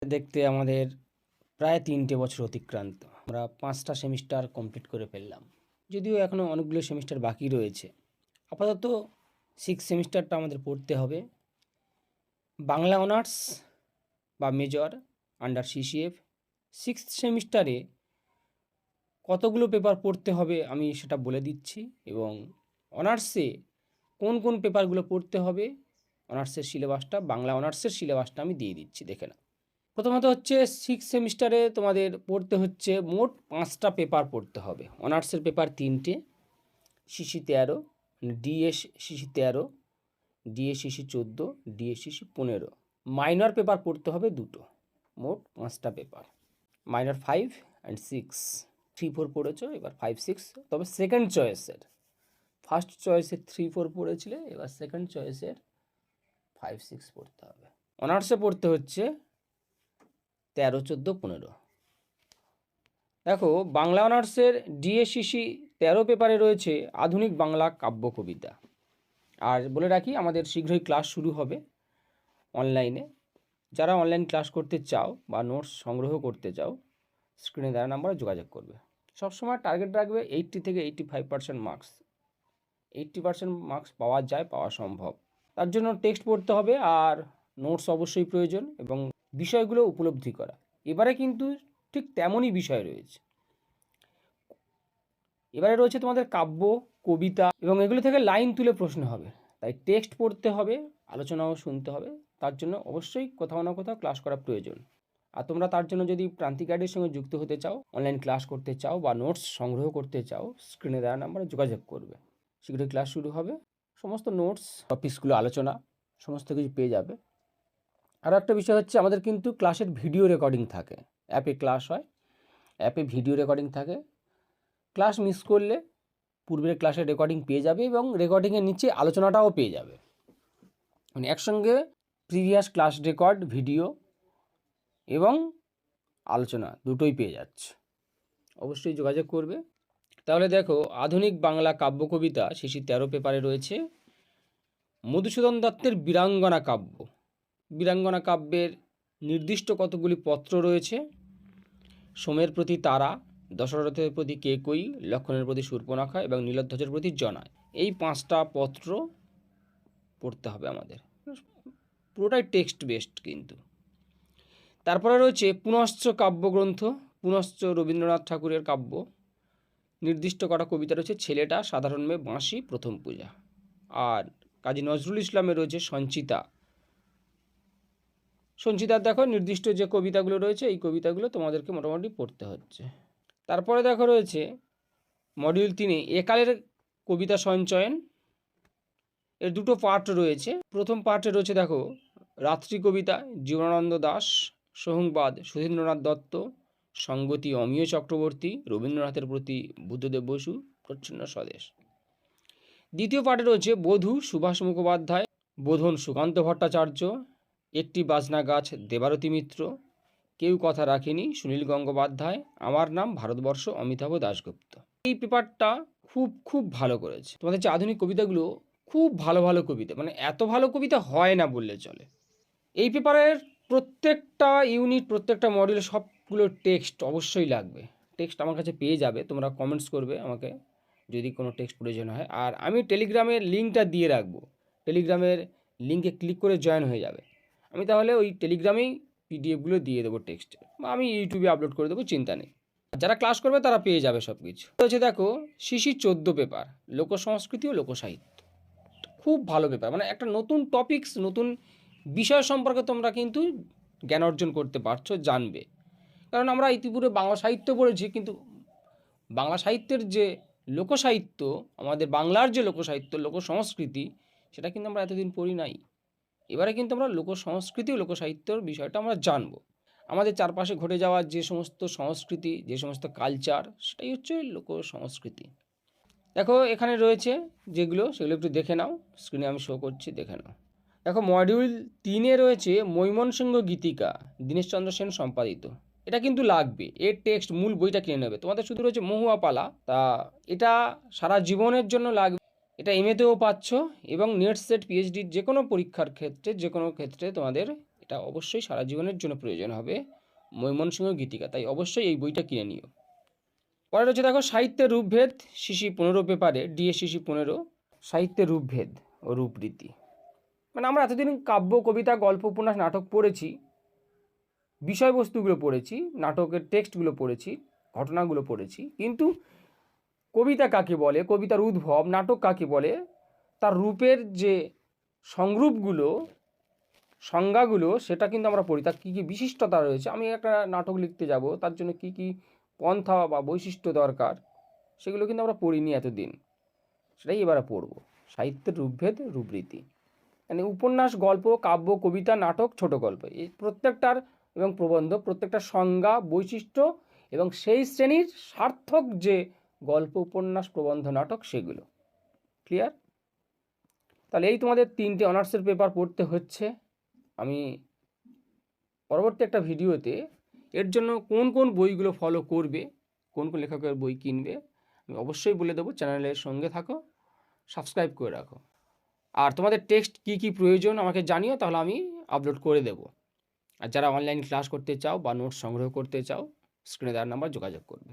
দেখতে আমাদের প্রায় ৩টে বছর অতিক্রান্ত। আমরা ৫টা সেমিস্টার কমপ্লিট করে ফেললাম। যদিও এখনও অনেকগুলো সেমিস্টার বাকি রয়েছে। আপাতত 6 সেমিস্টারটা আমাদের পড়তে হবে। বাংলা অনার্স বা মেজর আন্ডার সিসিএফ 6th সেমিস্টারে কতগুলো পেপার পড়তে হবে আমি সেটা বলে দিচ্ছি, এবং অনার্সে কোন কোন পেপারগুলো পড়তে হবে অনার্সের সিলেবাসটা, বাংলা অনার্সের সিলেবাসটা আমি দিয়ে দিচ্ছি, দেখে নাও। প্রথমত হচ্ছে 6 সেমিস্টারে তোমাদের পড়তে হচ্ছে মোট 5টা পেপার পড়তে হবে। অনার্সের পেপার 3টে, CC 13, DS CC 13, DS CC 14, DS CC 15। Minor paper পড়তে হবে 2টো, মোট 5টা পেপার। মাইনর 5 অ্যান্ড 6, 3, 4 পড়েছো, এবার 5, 6। তবে সেকেন্ড চয়েসের, ফার্স্ট চয়েসের 3, 4 পড়েছিলে, এবার সেকেন্ড চয়েসের 5, 6 পড়তে হবে। অনার্সে পড়তে হচ্ছে 13, 14, 15। দেখো, বাংলা অনার্সের ডিএসসিসি 13 পেপারে রয়েছে আধুনিক বাংলা কাব্য কবিতা। আর বলে রাখি, আমাদের শীঘ্রই ক্লাস শুরু হবে অনলাইনে। যারা অনলাইন ক্লাস করতে চাও বা নোটস সংগ্রহ করতে চাও, স্ক্রিনে দেওয়া নাম্বারে যোগাযোগ করবে। সবসময় টার্গেট রাখবে 80 থেকে 85% মার্কস। 80% মার্কস পাওয়া যায়, পাওয়া সম্ভব। তার জন্য টেক্সট পড়তে হবে, আর নোটস অবশ্যই প্রয়োজন, এবং বিষয়গুলো উপলব্ধি করা। এবারে কিন্তু ঠিক তেমনই বিষয় রয়েছে। এবারে রয়েছে তোমাদের কাব্য, কবিতা, এবং এগুলো থেকে লাইন তুলে প্রশ্ন হবে। তাই টেক্সট পড়তে হবে, আলোচনাও শুনতে হবে। তার জন্য অবশ্যই কোথাও না কোথাও ক্লাস করা প্রয়োজন। আর তোমরা তার জন্য যদি প্রান্তিক গাইডের সঙ্গে যুক্ত হতে চাও, অনলাইন ক্লাস করতে চাও বা নোটস সংগ্রহ করতে চাও, স্ক্রিনে দেওয়া নাম্বারে যোগাযোগ করবে। শীঘ্রই ক্লাস শুরু হবে। সমস্ত নোটস, টপিকসগুলো, আলোচনা সমস্ত কিছু পেয়ে যাবে। আরও একটা বিষয় হচ্ছে, আমাদের কিন্তু ক্লাসের ভিডিও রেকর্ডিং থাকে। অ্যাপে ক্লাস হয়, অ্যাপে ভিডিও রেকর্ডিং থাকে। ক্লাস মিস করলে পূর্বের ক্লাসের রেকর্ডিং পেয়ে যাবে, এবং রেকর্ডিংয়ের নিচে আলোচনাটাও পেয়ে যাবে। মানে একসঙ্গে প্রিভিয়াস ক্লাস রেকর্ড, ভিডিও এবং আলোচনা দুটোই পেয়ে যাচ্ছে। অবশ্যই যোগাযোগ করবে। তাহলে দেখো, আধুনিক বাংলা কাব্য কবিতা সিসি 13 পেপারে রয়েছে মধুসূদন দত্তের বীরাঙ্গনা কাব্য। বীরাঙ্গনা কাব্যের নির্দিষ্ট কতগুলি পত্র রয়েছে: সোমের প্রতি তারা, দশরথের প্রতি কেকই, লক্ষণের প্রতি শূর্পণখা এবং নীলধ্বজের প্রতি জনায়। এই 5টা পত্র পড়তে হবে আমাদের। পুরোটাই টেক্সট বেসড কিন্তু। তারপরে রয়েছে পুনশ্চ কাব্যগ্রন্থ। পুনশ্চ রবীন্দ্রনাথ ঠাকুরের কাব্য। নির্দিষ্ট কটা কবিতা রয়েছে: ছেলেটা, সাধারণ মেয়ে, বাঁশি, প্রথম পূজা। আর কাজী নজরুল ইসলামের রয়েছে সঞ্চিতা। সঞ্চিতার দেখো নির্দিষ্ট যে কবিতাগুলো রয়েছে, এই কবিতাগুলো তোমাদেরকে মোটামুটি পড়তে হচ্ছে। তারপরে দেখো রয়েছে মডিউল 3 একালের কবিতা সঞ্চয়ন। এর 2টো পার্ট রয়েছে। প্রথম পার্টে রয়েছে দেখো রাত্রি কবিতা, জীবনানন্দ দাশ, সোহংবাদ সুধীন্দ্রনাথ দত্ত, সঙ্গতি অমিয় চক্রবর্তী, রবীন্দ্রনাথের প্রতি বুদ্ধদেব বসু, প্রচ্ছন্ন স্বদেশ। দ্বিতীয় পার্টে রয়েছে বধূ, সুভাষ মুখোপাধ্যায়, বোধন সুকান্ত ভট্টাচার্য, একটি বাজনা গাছ, দেবারতী মিত্র, কেউ কথা রাখেনি, সুনীল গঙ্গোপাধ্যায়, আমার নাম ভারতবর্ষ, অমিতাভ দাশগুপ্ত। এই পেপারটা খুব খুব ভালো করেছে। তোমাদের যে আধুনিক কবিতাগুলো খুব ভালো ভালো কবিতা, মানে এত ভালো কবিতা হয় না বললে চলে। এই পেপারের প্রত্যেকটা ইউনিট, প্রত্যেকটা মডিউল, সবগুলো টেক্সট অবশ্যই লাগবে। টেক্সট আমার কাছে পেয়ে যাবে, তোমরা কমেন্টস করবে আমাকে যদি কোনো টেক্সট প্রয়োজন হয়। আর আমি টেলিগ্রামের লিঙ্কটা দিয়ে রাখবো। টেলিগ্রামের লিঙ্কে ক্লিক করে জয়েন হয়ে যাবে। আমি তাহলে ওই টেলিগ্রামেই পিডিএফগুলো দিয়ে দেবো টেক্সটে, বা আমি ইউটিউবে আপলোড করে দেবো, চিন্তা নেই। যারা ক্লাস করবে তারা পেয়ে যাবে সব কিছু। হচ্ছে দেখো সিসি 14 পেপার, লোকসংস্কৃতি ও লোকসাহিত্য। খুব ভালো পেপার, মানে একটা নতুন টপিকস, নতুন বিষয় সম্পর্কে তোমরা কিন্তু জ্ঞান অর্জন করতে পারছো, জানবে। কারণ আমরা ইতিপূর্বে বাংলা সাহিত্য পড়েছি, কিন্তু বাংলা সাহিত্যের যে লোকসাহিত্য, আমাদের বাংলার যে লোকসাহিত্য, লোকসংস্কৃতি, সেটা কিন্তু আমরা এতদিন পড়ি নাই। এবারে কিন্তু আমরা লোকসংস্কৃতি ও লোকসাহিত্যর বিষয়টা আমরা জানবো। আমাদের চারপাশে ঘটে যাওয়া যে সমস্ত সংস্কৃতি, যে সমস্ত কালচার, সেটাই হচ্ছে লোকসংস্কৃতি। দেখো এখানে রয়েছে যেগুলো, সেগুলো একটু দেখে নাও। স্ক্রিনে আমি শো করছি, দেখে নাও। দেখো মডিউল 3 রয়েছে মৈমনসিংহ গীতিকা, দীনেশচন্দ্র সেন সম্পাদিত। এটা কিন্তু লাগবে, এর টেক্সট মূল বইটা কিনে নেবে। তোমাদের শুধু রয়েছে মহুয়া পালা, তা এটা সারা জীবনের জন্য লাগবে। এটা এমএতেও পাচ্ছ, এবং নেট সেট পিএইচডির যে কোনো পরীক্ষার ক্ষেত্রে, যে কোনো ক্ষেত্রে তোমাদের এটা অবশ্যই সারা জীবনের জন্য প্রয়োজন হবে, ময়মনসিংহ গীতিকা, তাই অবশ্যই এই বইটা কিনে নিও। পরে রয়েছে দেখো সাহিত্যের রূপভেদ, শিশি 15 পেপারে, ডিএ শিশি 15, সাহিত্যের রূপভেদ ও রূপরীতি। মানে আমরা এতদিন কাব্য, কবিতা, গল্প, উপন্যাস, নাটক পড়েছি, বিষয়বস্তুগুলো পড়েছি, নাটকের টেক্সটগুলো পড়েছি, ঘটনাগুলো পড়েছি, কিন্তু কবিতা কাকে বলে, কবিতার উদ্ভব, নাটক কাকে বলে, তার রূপের যে সংরূপগুলো, সংজ্ঞাগুলো, সেটা কিন্তু আমরা পড়ি। তার কী কী বিশিষ্টতা রয়েছে, আমি একটা নাটক লিখতে যাব তার জন্য কী কী পন্থা বা বৈশিষ্ট্য দরকার, সেগুলো কিন্তু আমরা পড়িনি এতদিন, সেটাই এবারে পড়ব। সাহিত্যের রূপভেদ, রূপরীতি, মানে উপন্যাস, গল্প, কাব্য, কবিতা, নাটক, ছোট গল্প, এই প্রত্যেকটার এবং প্রবন্ধ, প্রত্যেকটা সংজ্ঞা, বৈশিষ্ট্য এবং সেই শ্রেণীর সার্থক যে গল্প, উপন্যাস, প্রবন্ধ, নাটক, সেগুলো ক্লিয়ার। তাহলে এই তোমাদের 3টে অনার্সের পেপার পড়তে হচ্ছে। আমি পরবর্তী একটা ভিডিওতে এর জন্য কোন কোন বইগুলো ফলো করবে, কোন কোন লেখকের বই কিনবে, আমি অবশ্যই বলে দেবো। চ্যানেলের সঙ্গে থাকো, সাবস্ক্রাইব করে রাখো। আর তোমাদের টেক্সট কী কী প্রয়োজন আমাকে জানিও, তাহলে আমি আপলোড করে দেবো। আর যারা অনলাইন ক্লাস করতে চাও বা নোটস সংগ্রহ করতে চাও, স্ক্রিনে দেওয়ার নাম্বার যোগাযোগ করবে।